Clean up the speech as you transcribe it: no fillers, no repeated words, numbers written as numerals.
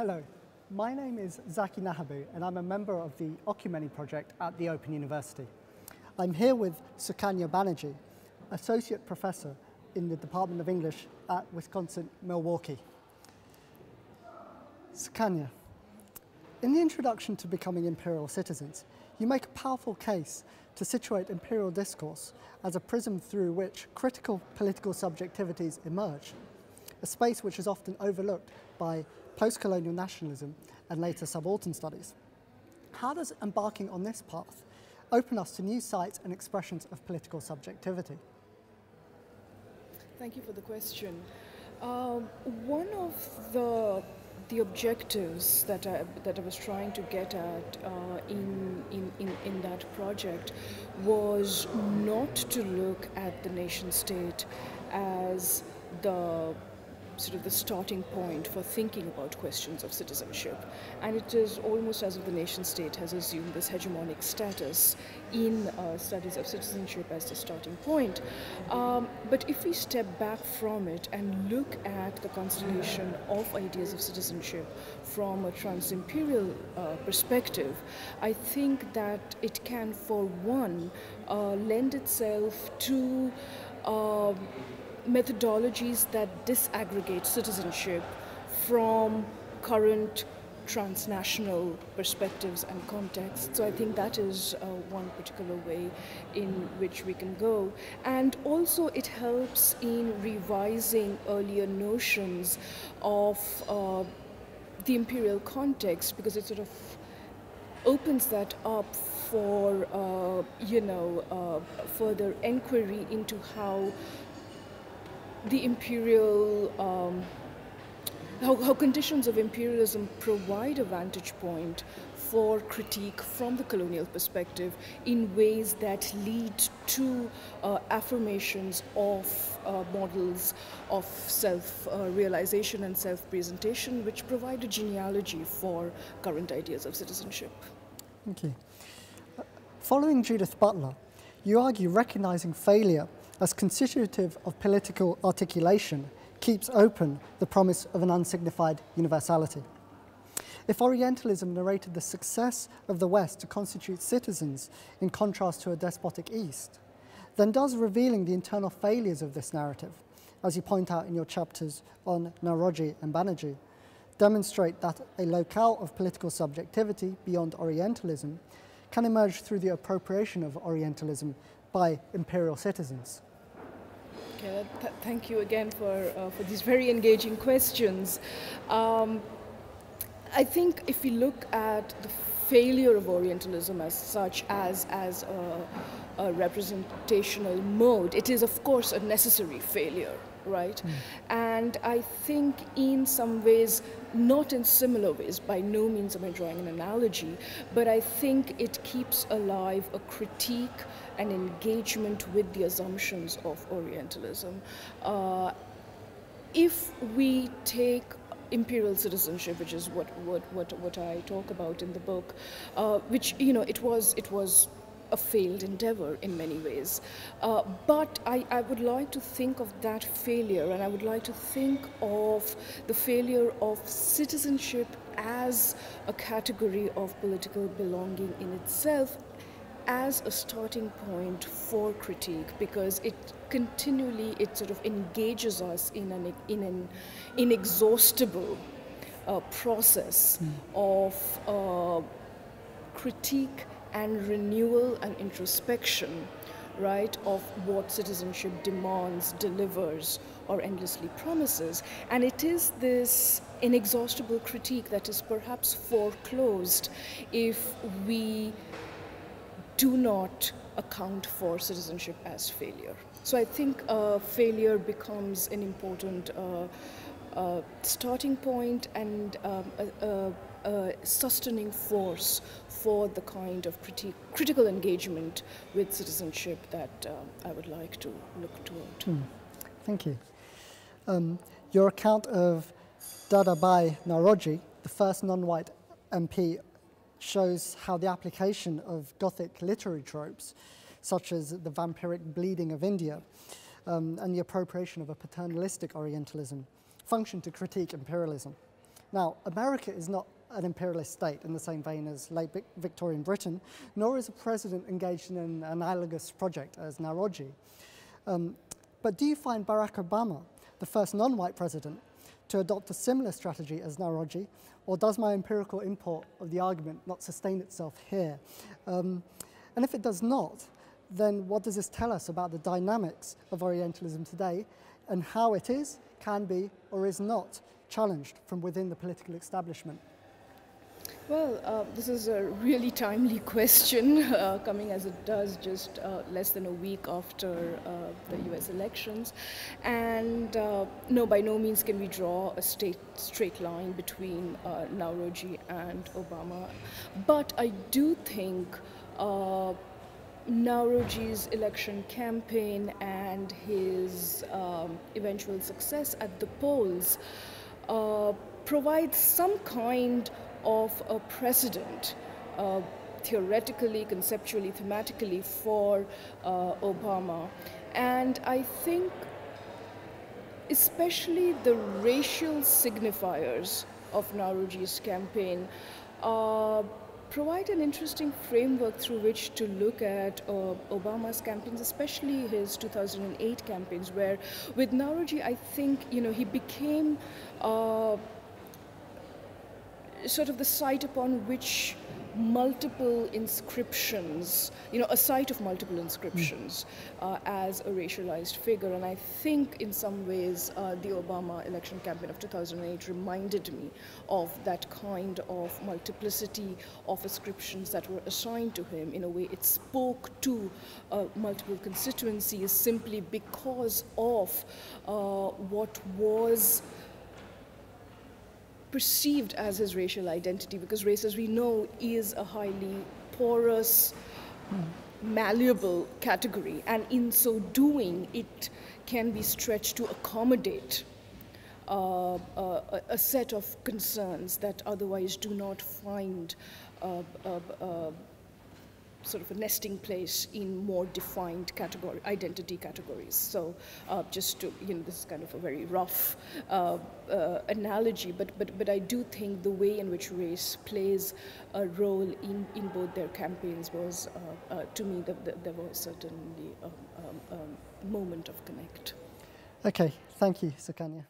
Hello, my name is Zaki Nahaboo and I'm a member of the Oecumene project at the Open University. I'm here with Sukanya Banerjee, Associate Professor in the Department of English at Wisconsin-Milwaukee. Sukanya, in the introduction to becoming imperial citizens, you make a powerful case to situate imperial discourse as a prism through which critical political subjectivities emerge, a space which is often overlooked by post-colonial nationalism and later subaltern studies. How does embarking on this path open us to new sites and expressions of political subjectivity? Thank you for the question. One of the objectives that I was trying to get at in that project was not to look at the nation state as the sort of the starting point for thinking about questions of citizenship. And it is almost as if the nation state has assumed this hegemonic status in studies of citizenship as the starting point. But if we step back from it and look at the constellation of ideas of citizenship from a trans-imperial perspective, I think that it can, for one, lend itself to methodologies that disaggregate citizenship from current transnational perspectives and contexts. So I think that is one particular way in which we can go. And also it helps in revising earlier notions of the imperial context, because it sort of opens that up for further inquiry into how the imperial, how conditions of imperialism provide a vantage point for critique from the colonial perspective in ways that lead to affirmations of models of self-realization and self-presentation, which provide a genealogy for current ideas of citizenship. Thank you. Following Judith Butler, you argue recognizing failure as constitutive of political articulation keeps open the promise of an unsignified universality. If Orientalism narrated the success of the West to constitute citizens in contrast to a despotic East, then does revealing the internal failures of this narrative, as you point out in your chapters on Nahaboo and Banerjee, demonstrate that a locale of political subjectivity beyond Orientalism can emerge through the appropriation of Orientalism by imperial citizens? Okay, thank you again for these very engaging questions. I think if we look at the failure of Orientalism as such, as a representational mode, it is of course a necessary failure, right? And I think in some ways, not in similar ways, by no means am I drawing an analogy, but I think it keeps alive a critique and engagement with the assumptions of Orientalism. If we take imperial citizenship, which is what I talk about in the book, which it was a failed endeavor in many ways. But I would like to think of that failure, and I would like to think of the failure of citizenship as a category of political belonging in itself, as a starting point for critique, because it sort of engages us in an inexhaustible process of critique and renewal and introspection, right, of what citizenship demands, delivers, or endlessly promises. And it is this inexhaustible critique that is perhaps foreclosed if we do not account for citizenship as failure. So I think failure becomes an important starting point and a sustaining force for the kind of critical engagement with citizenship that I would like to look toward. Thank you. Your account of Dadabai Naroji, the first non-white MP, shows how the application of Gothic literary tropes, such as the vampiric bleeding of India, and the appropriation of a paternalistic Orientalism, function to critique imperialism. Now, America is not an imperialist state in the same vein as late Victorian Britain, nor is a president engaged in an analogous project as Nahaboo. But do you find Barack Obama, the first non-white president, to adopt a similar strategy as Nahaboo, or does my empirical import of the argument not sustain itself here? And if it does not, then what does this tell us about the dynamics of Orientalism today and how it is, can be, or is not challenged from within the political establishment? Well, this is a really timely question, coming as it does just less than a week after the US elections. And no, by no means can we draw a straight line between Nahaboo and Obama. But I do think Nahaboo's election campaign and his eventual success at the polls provides some kind of a precedent, theoretically, conceptually, thematically, for Obama. And I think especially the racial signifiers of Nahaboo's campaign provide an interesting framework through which to look at Obama's campaigns, especially his 2008 campaigns, where with Nahaboo, I think, he became sort of the site upon which multiple inscriptions, a site of multiple inscriptions as a racialized figure. And I think in some ways the Obama election campaign of 2008 reminded me of that kind of multiplicity of inscriptions that were assigned to him. In a way, it spoke to multiple constituencies simply because of what was perceived as his racial identity, because race, as we know, is a highly porous, malleable category, and in so doing, it can be stretched to accommodate a set of concerns that otherwise do not find sort of a nesting place in more defined identity categories. So just to, this is kind of a very rough analogy, but I do think the way in which race plays a role in both their campaigns was, to me, there was certainly a moment of connect. Okay, thank you, Sukanya.